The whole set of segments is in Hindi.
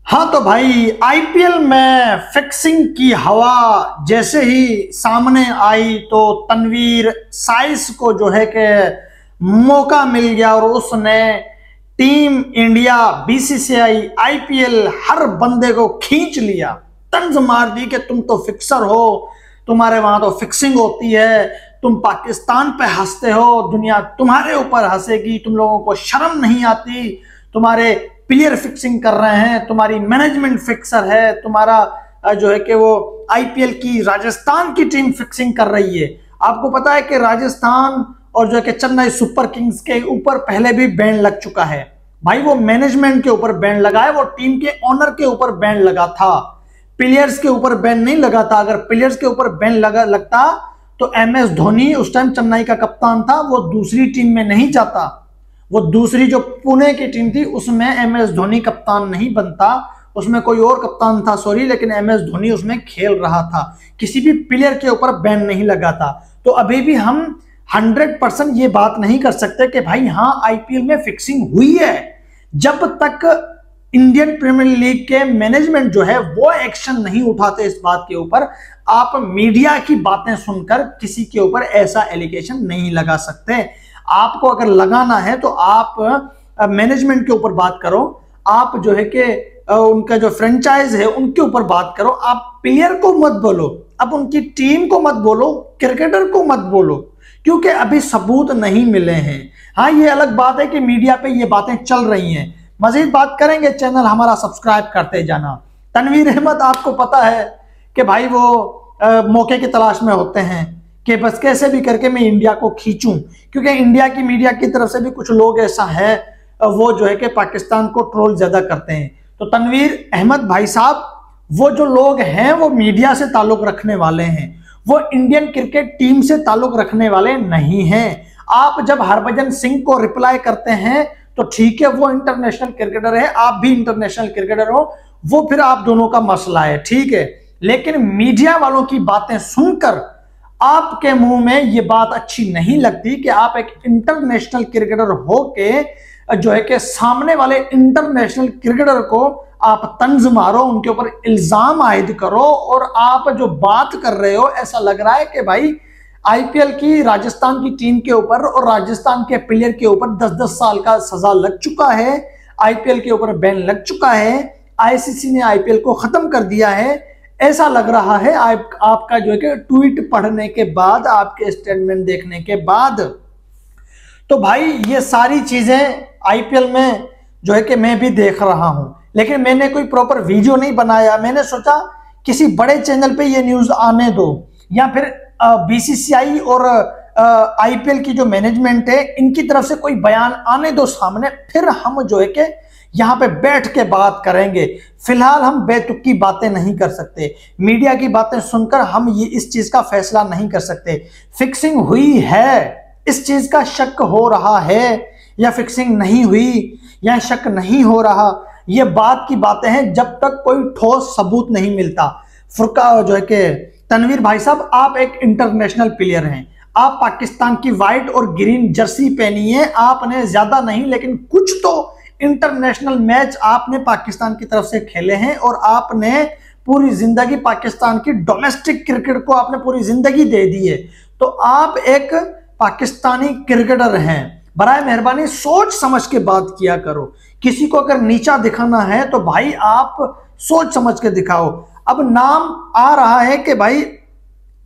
हाँ तो भाई आईपीएल में फिक्सिंग की हवा जैसे ही सामने आई तो तनवीर साइस को जो है कि मौका मिल गया और उसने टीम इंडिया बीसीसीआई आईपीएल हर बंदे को खींच लिया, तंज मार दी कि तुम तो फिक्सर हो, तुम्हारे वहां तो फिक्सिंग होती है, तुम पाकिस्तान पे हंसते हो, दुनिया तुम्हारे ऊपर हंसेगी, तुम लोगों को शर्म नहीं आती, तुम्हारे प्लेयर फिक्सिंग कर रहे हैं, तुम्हारी मैनेजमेंट फिक्सर है, तुम्हारा जो है कि वो आईपीएल की राजस्थान की टीम फिक्सिंग कर रही है। आपको पता है कि राजस्थान और जो है कि चेन्नई सुपर किंग्स के ऊपर पहले भी बैन लग चुका है। भाई वो मैनेजमेंट के ऊपर बैन लगा है, वो टीम के ओनर के ऊपर बैन लगा था, प्लेयर्स के ऊपर बैन नहीं लगा था। अगर प्लेयर्स के ऊपर बैन लगता तो एमएस धोनी उस टाइम चेन्नई का कप्तान था, वो दूसरी टीम में नहीं जाता, वो दूसरी जो पुणे की टीम थी उसमें एमएस धोनी कप्तान नहीं बनता, उसमें कोई और कप्तान था सॉरी, लेकिन एमएस धोनी उसमें खेल रहा था, किसी भी प्लेयर के ऊपर बैन नहीं लगा था। तो अभी भी हम 100% ये बात नहीं कर सकते कि भाई हाँ आईपीएल में फिक्सिंग हुई है, जब तक इंडियन प्रीमियर लीग के मैनेजमेंट जो है वो एक्शन नहीं उठाते इस बात के ऊपर। आप मीडिया की बातें सुनकर किसी के ऊपर ऐसा एलिगेशन नहीं लगा सकते। आपको अगर लगाना है तो आप मैनेजमेंट के ऊपर बात करो, आप जो है कि उनका जो फ्रेंचाइज है उनके ऊपर बात करो, आप प्लेयर को मत बोलो, अब उनकी टीम को मत बोलो, क्रिकेटर को मत बोलो, क्योंकि अभी सबूत नहीं मिले हैं। हाँ ये अलग बात है कि मीडिया पे ये बातें चल रही हैं। मजीद बात करेंगे, चैनल हमारा सब्सक्राइब करते जाना। तनवीर अहमद आपको पता है कि भाई वो मौके की तलाश में होते हैं कि बस कैसे भी करके मैं इंडिया को खींचूं, क्योंकि इंडिया की मीडिया की तरफ से भी कुछ लोग ऐसा है वो जो है कि पाकिस्तान को ट्रोल ज्यादा करते हैं। तो तनवीर अहमद भाई साहब, वो जो लोग हैं वो मीडिया से ताल्लुक रखने वाले हैं, वो इंडियन क्रिकेट टीम से ताल्लुक रखने वाले नहीं हैं। आप जब हरभजन सिंह को रिप्लाई करते हैं तो ठीक है, वो इंटरनेशनल क्रिकेटर है, आप भी इंटरनेशनल क्रिकेटर हो, वो फिर आप दोनों का मसला है, ठीक है। लेकिन मीडिया वालों की बातें सुनकर आपके मुंह में ये बात अच्छी नहीं लगती कि आप एक इंटरनेशनल क्रिकेटर होके जो है कि सामने वाले इंटरनेशनल क्रिकेटर को आप तंज मारो, उनके ऊपर इल्जाम आयद करो, और आप जो बात कर रहे हो ऐसा लग रहा है कि भाई आईपीएल की राजस्थान की टीम के ऊपर और राजस्थान के प्लेयर के ऊपर 10-10 साल का सजा लग चुका है, आईपीएल के ऊपर बैन लग चुका है, आईसीसी ने आईपीएल को खत्म कर दिया है, ऐसा लग रहा है आपका जो है कि ट्वीट पढ़ने के बाद, आपके स्टेटमेंट देखने के बाद। तो भाई ये सारी चीजें आईपीएल में जो है कि मैं भी देख रहा हूं, लेकिन मैंने कोई प्रॉपर वीडियो नहीं बनाया। मैंने सोचा किसी बड़े चैनल पे ये न्यूज आने दो, या फिर बीसीसीआई और आईपीएल की जो मैनेजमेंट है इनकी तरफ से कोई बयान आने दो सामने, फिर हम जो है कि यहां पे बैठ के बात करेंगे। फिलहाल हम बेतुकी बातें नहीं कर सकते, मीडिया की बातें सुनकर हम ये इस चीज का फैसला नहीं कर सकते। फिक्सिंग हुई है, इस चीज का शक हो रहा है, या फिक्सिंग नहीं हुई या शक नहीं हो रहा, ये बात की बातें हैं जब तक कोई ठोस सबूत नहीं मिलता। फुरका जो है कि तनवीर भाई साहब, आप एक इंटरनेशनल प्लेयर हैं, आप पाकिस्तान की व्हाइट और ग्रीन जर्सी पहनी है, आपने ज्यादा नहीं लेकिन कुछ तो इंटरनेशनल मैच आपने पाकिस्तान की तरफ से खेले हैं, और आपने पूरी जिंदगी पाकिस्तान की डोमेस्टिक क्रिकेट को आपने पूरी जिंदगी दे दी है। तो आप एक पाकिस्तानी क्रिकेटर हैं, बराए मेहरबानी सोच समझ के बात किया करो। किसी को अगर नीचा दिखाना है तो भाई आप सोच समझ के दिखाओ। अब नाम आ रहा है कि भाई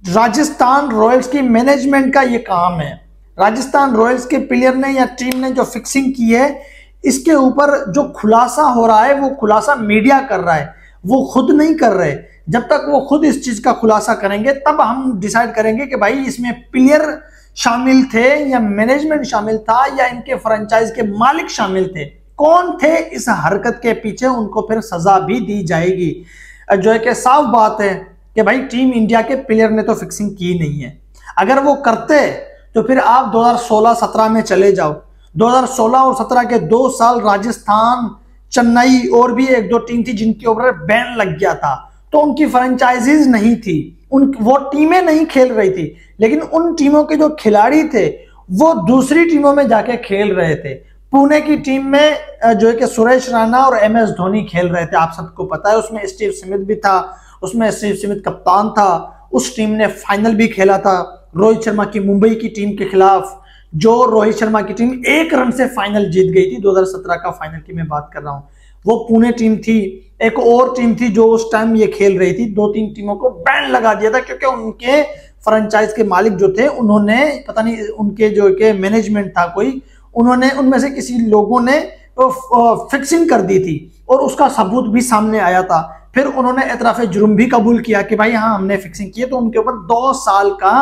राजस्थान रॉयल्स की मैनेजमेंट का ये काम है, राजस्थान रॉयल्स के प्लेयर ने या टीम ने जो फिक्सिंग की है इसके ऊपर जो खुलासा हो रहा है वो खुलासा मीडिया कर रहा है, वो खुद नहीं कर रहे। जब तक वो खुद इस चीज का खुलासा करेंगे तब हम डिसाइड करेंगे कि भाई इसमें प्लेयर शामिल थे या मैनेजमेंट शामिल था या इनके फ्रेंचाइज के मालिक शामिल थे, कौन थे इस हरकत के पीछे, उनको फिर सजा भी दी जाएगी। जो है कि साफ बात है कि भाई टीम इंडिया के प्लेयर ने तो फिक्सिंग की नहीं है, अगर वो करते तो फिर आप 2016-17 में चले जाओ, 2016 और 17 के 2 साल राजस्थान, चेन्नई और भी 1-2 टीम थी जिनके ऊपर बैन लग गया था, तो उनकी फ्रेंचाइजीज नहीं थी, वो टीमें नहीं खेल रही थी, लेकिन उन टीमों के जो खिलाड़ी थे वो दूसरी टीमों में जाके खेल रहे थे। पुणे की टीम में जो है कि सुरेश रैना और एम एस धोनी खेल रहे थे, आप सबको पता है। उसमें स्टीव स्मिथ भी था, उसमें स्टीव स्मिथ कप्तान था। उस टीम ने फाइनल भी खेला था रोहित शर्मा की मुंबई की टीम के खिलाफ, जो रोहित शर्मा की टीम 1 रन से फाइनल जीत गई थी। 2017 का फाइनल की मैं बात कर रहा हूं। वो पुणे टीम थी। एक और टीम थी जो उस टाइम ये खेल रही थी। 2-3 टीमों को बैन लगा दिया था क्योंकि उनके फ्रेंचाइज के मालिक जो थे, उन्होंने पता नहीं उनके जो के मैनेजमेंट था कोई, उन्होंने उनमें से किसी लोगों ने फिक्सिंग कर दी थी और उसका सबूत भी सामने आया था। फिर उन्होंने एतराफ जुर्म भी कबूल किया कि भाई हाँ हमने फिक्सिंग की है, तो उनके ऊपर 2 साल का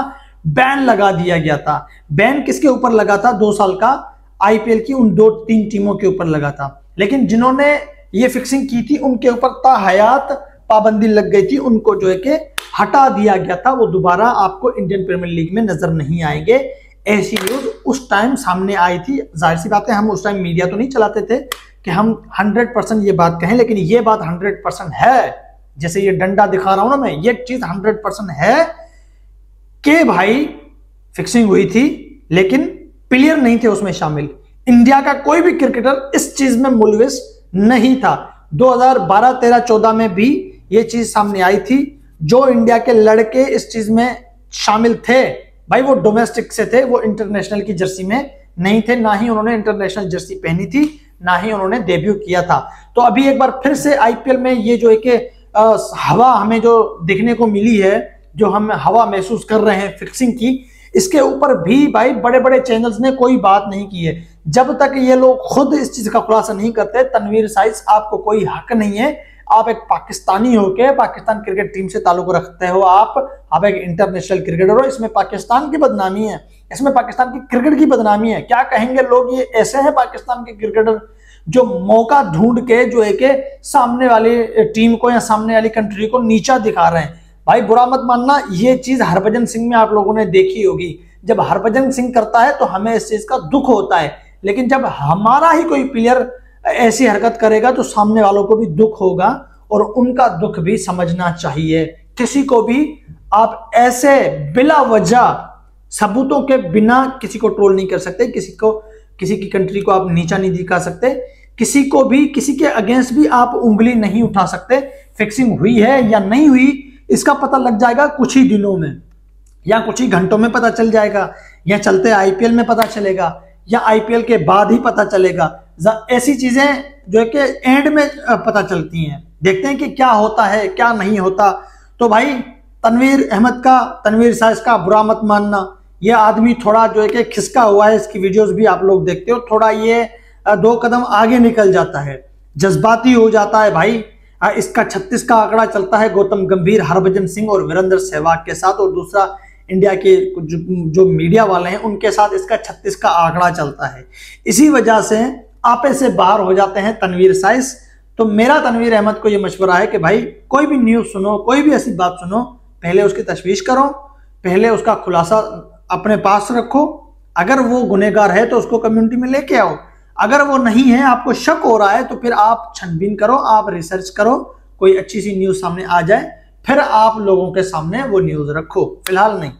बैन लगा दिया गया था। बैन किसके ऊपर लगा था? 2 साल का आईपीएल की उन 2-3 टीमों के ऊपर लगा था। लेकिन जिन्होंने ये फिक्सिंग की थी उनके ऊपर ताहयात पाबंदी लग गई थी, उनको जो है कि हटा दिया गया था। वो दोबारा आपको इंडियन प्रीमियर लीग में नजर नहीं आएंगे। ऐसी न्यूज उस टाइम सामने आई थी। जाहिर सी बात है, हम उस टाइम मीडिया तो नहीं चलाते थे कि हम 100% ये बात कहें, लेकिन ये बात 100% है। जैसे ये डंडा दिखा रहा हूं ना मैं, ये चीज 100% है कि भाई फिक्सिंग हुई थी, लेकिन प्लेयर नहीं थे उसमें शामिल। इंडिया का कोई भी क्रिकेटर इस चीज में मुलविस नहीं था। 2012, 13, 14 में भी ये चीज सामने आई थी। जो इंडिया के लड़के इस चीज में शामिल थे भाई, वो डोमेस्टिक से थे, वो इंटरनेशनल की जर्सी में नहीं थे। ना ही उन्होंने इंटरनेशनल जर्सी पहनी थी, ना ही उन्होंने डेब्यू किया था। तो अभी एक बार फिर से आईपीएल में ये जो एक हवा हमें जो देखने को मिली है, जो हम हवा महसूस कर रहे हैं फिक्सिंग की, इसके ऊपर भी भाई बड़े बड़े चैनल्स ने कोई बात नहीं की है। जब तक ये लोग खुद इस चीज का खुलासा नहीं करते, तनवीर साइस आपको कोई हक नहीं है। आप एक पाकिस्तानी होके पाकिस्तान क्रिकेट टीम से ताल्लुक रखते हो, आप एक इंटरनेशनल क्रिकेटर हो। इसमें पाकिस्तान की बदनामी है, इसमें पाकिस्तान की क्रिकेट की बदनामी है। क्या कहेंगे लोग? ये ऐसे हैं पाकिस्तान के क्रिकेटर जो मौका ढूंढ के जो है कि सामने वाली टीम को या सामने वाली कंट्री को नीचा दिखा रहे हैं। भाई बुरा मत मानना, ये चीज हरभजन सिंह में आप लोगों ने देखी होगी। जब हरभजन सिंह करता है तो हमें इस चीज का दुख होता है, लेकिन जब हमारा ही कोई प्लेयर ऐसी हरकत करेगा तो सामने वालों को भी दुख होगा, और उनका दुख भी समझना चाहिए। किसी को भी आप ऐसे बिला वजह सबूतों के बिना किसी को ट्रोल नहीं कर सकते, किसी की कंट्री को आप नीचा नहीं दिखा सकते, किसी को भी किसी के अगेंस्ट भी आप उंगली नहीं उठा सकते। फिक्सिंग हुई है या नहीं हुई इसका पता लग जाएगा कुछ ही दिनों में, या कुछ ही घंटों में पता चल जाएगा, या चलते आईपीएल में पता चलेगा, या आईपीएल के बाद ही पता चलेगा। ऐसी चीजें जो है कि एंड में पता चलती हैं। देखते हैं कि क्या होता है क्या नहीं होता। तो भाई तनवीर साइस का बुरा मत मानना। ये आदमी थोड़ा जो है कि खिसका हुआ है, इसकी वीडियोस भी आप लोग देखते हो, थोड़ा ये 2 कदम आगे निकल जाता है, जज्बाती हो जाता है भाई। इसका 36 का आंकड़ा चलता है गौतम गंभीर, हरभजन सिंह और वीरेंद्र सहवाग के साथ, और दूसरा इंडिया के जो मीडिया वाले हैं उनके साथ इसका 36 का आंकड़ा चलता है। इसी वजह से आपे से बाहर हो जाते हैं तनवीर साइस। तो मेरा तनवीर अहमद को यह मशवरा है कि भाई कोई भी न्यूज सुनो, कोई भी ऐसी बात सुनो, पहले उसकी तशवीश करो, पहले उसका खुलासा अपने पास रखो। अगर वो गुनहगार है तो उसको कम्युनिटी में लेके आओ। अगर वो नहीं है, आपको शक हो रहा है, तो फिर आप छानबीन करो, आप रिसर्च करो, कोई अच्छी सी न्यूज सामने आ जाए, फिर आप लोगों के सामने वो न्यूज रखो, फिलहाल नहीं।